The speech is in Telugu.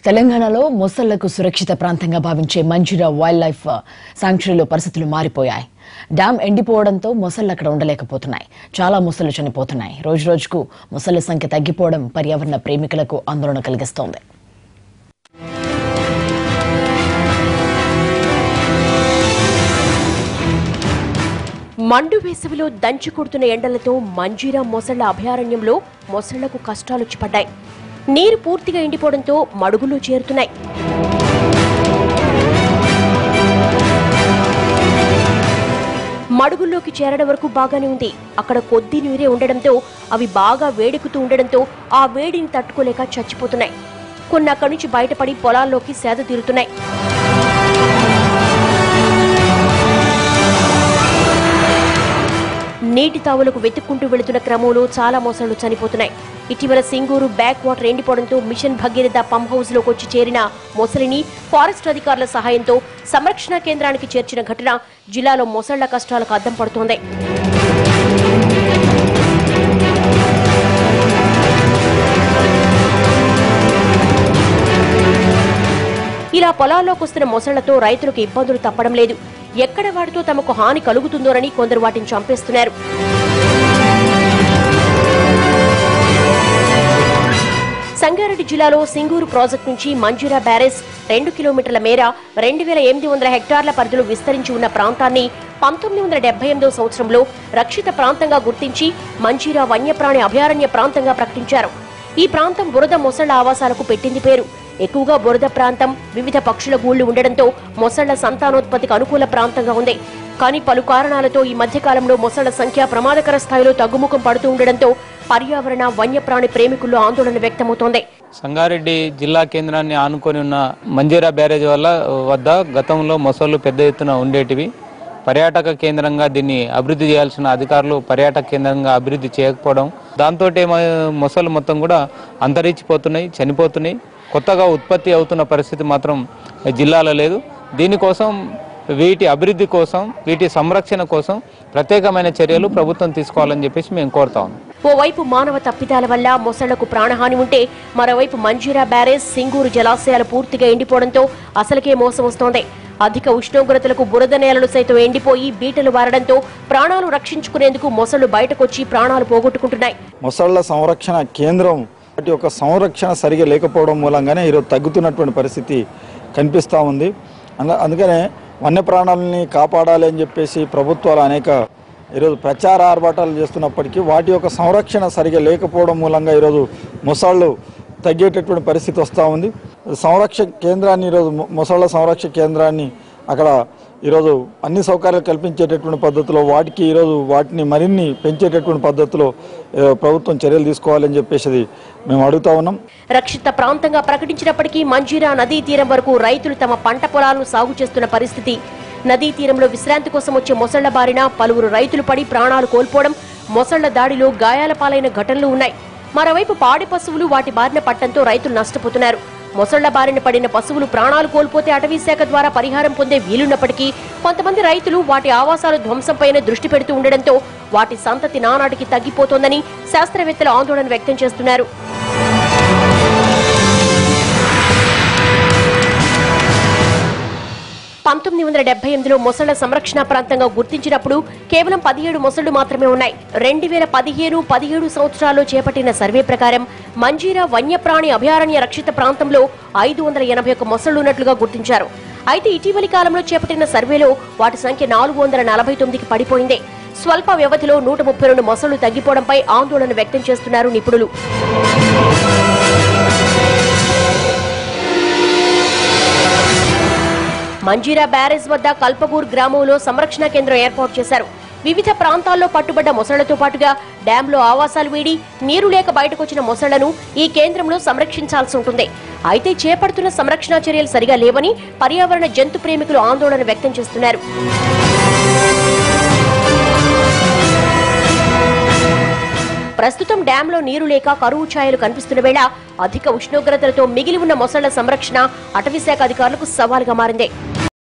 తెలంగాణలో మొసళ్లకు సురక్షిత ప్రాంతంగా భావించే మంజీరా వైల్డ్ లైఫ్ శాంక్చురీలో పరిస్థితులు మారిపోయాయి. డ్యాం ఎండిపోవడంతో మొసళ్లు అక్కడ ఉండలేకపోతున్నాయి. చాలా మొసళ్లు చనిపోతున్నాయి. రోజురోజుకు మొసళ్ల సంఖ్య తగ్గిపోవడం పర్యావరణ ప్రేమికులకు ఆందోళన కలిగిస్తోంది. మండు వేసవిలో దంచి కొడుతున్న ఎండలతో మంజీరా మొసళ్ల అభయారణ్యంలో మొసళ్లకు కష్టాలొచ్చి పడ్డాయి. నీరు పూర్తిగా ఎండిపోవడంతో మడుగులో చేరుతున్నాయి. మడుగుల్లోకి చేరడం వరకు బాగానే ఉంది. అక్కడ కొద్ది నీరే ఉండడంతో అవి బాగా వేడెక్కుతూ ఉండడంతో ఆ వేడిని తట్టుకోలేక చచ్చిపోతున్నాయి. కొన్ని అక్కడి నుంచి బయటపడి పొలాల్లోకి సేద తీరుతున్నాయి. నీటి తావులకు వెతుక్కుంటూ వెళుతున్న క్రమంలో చాలా మొసళ్లు చనిపోతున్నాయి. ఇటీవల సింగూరు బ్యాక్ వాటర్ ఎండిపోవడంతో మిషన్ భగీరథ పంప్ హౌస్ లోకి వచ్చి చేరిన మొసలిని ఫారెస్ట్ అధికారుల సహాయంతో సంరక్షణ కేంద్రానికి చేర్చిన ఘటన జిల్లాలో మొసళ్ల కష్టాలకు అద్దం పడుతోంది. ఇలా పొలాల్లోకి వస్తున్న మొసళ్లతో రైతులకు ఇబ్బందులు తప్పడం లేదు. ఎక్కడ వాటితో తమకు హాని కలుగుతుందోనని కొందరు వాటిని చంపేస్తున్నారు. సంగారెడ్డి జిల్లాలో సింగూరు ప్రాజెక్టు నుంచి మంజీరా బ్యారేజ్ 2 కిలోమీటర్ల మేర 2800 హెక్టార్ల పరిధిలో విస్తరించి ఉన్న ప్రాంతాన్ని 1978వ సంవత్సరంలో రక్షిత ప్రాంతంగా గుర్తించి మంజీరా వన్యప్రాణి అభయారణ్య ప్రాంతంగా ప్రకటించారు. ఈ ప్రాంతం బురద మొసళ్ల ఆవాసాలకు పెట్టింది పేరు. ఎక్కువగా బురద ప్రాంతం, వివిధ పక్షుల గూళ్లు ఉండడంతో మొసళ్ల సంతానోత్పత్తికి అనుకూల ప్రాంతంగా ఉంది. కానీ పలు కారణాలతో ఈ మధ్యకాలంలో మొసళ్ల సంఖ్య ప్రమాదకర స్థాయిలో తగ్గుముఖం పడుతూ ఉండడంతో పర్యావరణ వన్యప్రాణి ప్రేమికుల్లో ఆందోళన వ్యక్తమవుతోంది. సంగారెడ్డి జిల్లా కేంద్రాన్ని ఆనుకొని ఉన్న మంజీరా బ్యారేజ్ వద్ద గతంలో మొసళ్లు పెద్ద ఎత్తున ఉండేటివి. పర్యాటక కేంద్రంగా దీన్ని అభివృద్ధి చేయాల్సిన అధికారులు పర్యాటక కేంద్రంగా అభివృద్ధి చేయకపోవడం, దాంతో మొసళ్ళు మొత్తం కూడా అంతరించిపోతున్నాయి, చనిపోతున్నాయి. కొత్తగా ఉత్పత్తి అవుతున్న పరిస్థితి మాత్రం జిల్లాలో లేదు. దీనికోసం వీటి అభివృద్ధి కోసం, వీటి సంరక్షణ కోసం ప్రత్యేకమైన చర్యలు ప్రభుత్వం తీసుకోవాలని చెప్పేసి మేము కోరుతాం. ఓవైపు మానవ తప్పిదాల వల్ల మొసళ్లకు ప్రాణహాని ఉంటే, మరోవైపు మంజీరా బ్యారేజ్, సింగూరు జలాశయాలు పూర్తిగా ఎండిపోవడంతో అసలుకే మోసం వస్తోంది. అధిక ఉష్ణోగ్రతలకు బురద నేలలు సైతం ఎండిపోయి బీటలు వారడంతో ప్రాణాలు రక్షించుకునేందుకు మొసళ్లు బయటకొచ్చి ప్రాణాలు పోగొట్టుకుంటున్నాయి. మొసళ్ల సంరక్షణ కేంద్రం వాటి యొక్క సంరక్షణ సరిగా లేకపోవడం మూలంగానే ఈరోజు తగ్గుతున్నటువంటి పరిస్థితి కనిపిస్తూ ఉంది. అందుకనే వన్యప్రాణాలని కాపాడాలి అని చెప్పేసి ప్రభుత్వాలు అనేక ఈరోజు ప్రచార ఆర్భాటాలు చేస్తున్నప్పటికీ వాటి యొక్క సంరక్షణ సరిగా లేకపోవడం మూలంగా ఈరోజు మొసళ్ళు తగ్గేటటువంటి పరిస్థితి వస్తూ ఉంది. సంరక్షణ కేంద్రాన్ని ఈరోజు మొసళ్ళ సంరక్షణ కేంద్రాన్ని అక్కడ ఈరోజు అన్ని సౌకర్యాలు కల్పించేటటువంటి పద్ధతిలో వాటిని మరిన్ని పెంచేటటువంటి పద్ధతిలో ప్రభుత్వం చర్యలు తీసుకోవాలని చెప్పేసి మేము అడుగుతా ఉన్నాం. రక్షిత ప్రాంతంగా ప్రకటించినప్పటికీ మంజీరా నదీ తీరం వరకు రైతులు తమ పంట పొలాలను సాగు చేస్తున్న పరిస్థితి. నదీ తీరంలో విశ్రాంతి కోసం వచ్చే మొసళ్ల బారిన పలువురు రైతులు పడి ప్రాణాలు కోల్పోవడం, మొసళ్ల దాడిలో గాయాల పాలైన ఘటనలు ఉన్నాయి. మరోవైపు పాడి పశువులు వాటి బారిన పట్టడంతో రైతులు నష్టపోతున్నారు. మొసళ్ల బారిన పడిన పశువులు ప్రాణాలు కోల్పోతే అటవీ శాఖ ద్వారా పరిహారం పొందే వీలున్నప్పటికీ కొంతమంది రైతులు వాటి ఆవాసాల ధ్వంసంపైనే దృష్టి పెడుతూ ఉండడంతో వాటి సంతతి నానాటికి తగ్గిపోతోందని శాస్త్రవేత్తలు ఆందోళన వ్యక్తం చేస్తున్నారు. మొసళ్ల సంరక్షణ ప్రాంతంగా గుర్తించినప్పుడు కేవలం 17 మొసళ్లు మాత్రమే ఉన్నాయి. 2015-17 సంవత్సరాల్లో చేపట్టిన సర్వే ప్రకారం మంజీరా వన్యప్రాణి అభయారణ్య రక్షిత ప్రాంతంలో 581 మొసళ్లు ఉన్నట్లుగా గుర్తించారు. అయితే ఇటీవలి కాలంలో చేపట్టిన సర్వేలో వాటి సంఖ్య 449కి పడిపోయింది. స్వల్ప వ్యవధిలో 132 మొసళ్లు తగ్గిపోవడంపై ఆందోళన వ్యక్తం చేస్తున్నారు నిపుణులు. మంజీరా బ్యారేజ్ వద్ద కల్పగూర్ గ్రామంలో సంరక్షణ కేంద్రం ఏర్పాటు చేశారు. వివిధ ప్రాంతాల్లో పట్టుబడ్డ మొసళ్లతో పాటుగా డ్యాంలో ఆవాసాలు వీడి నీరు లేక బయటకొచ్చిన మొసళ్లను ఈ కేంద్రంలో సంరక్షించాల్సి ఉంటుంది. అయితే చేపడుతున్న సంరక్షణ చర్యలు సరిగా లేవని పర్యావరణ జంతు ప్రేమికులు ఆందోళన వ్యక్తం చేస్తున్నారు. ప్రస్తుతం డ్యాంలో నీరు లేక కరువు ఛాయలు కనిపిస్తున్న వేళ అధిక ఉష్ణోగ్రతలతో మిగిలి ఉన్న మొసళ్ల సంరక్షణ అటవీశాఖ అధికారులకు సవాలుగా మారింది.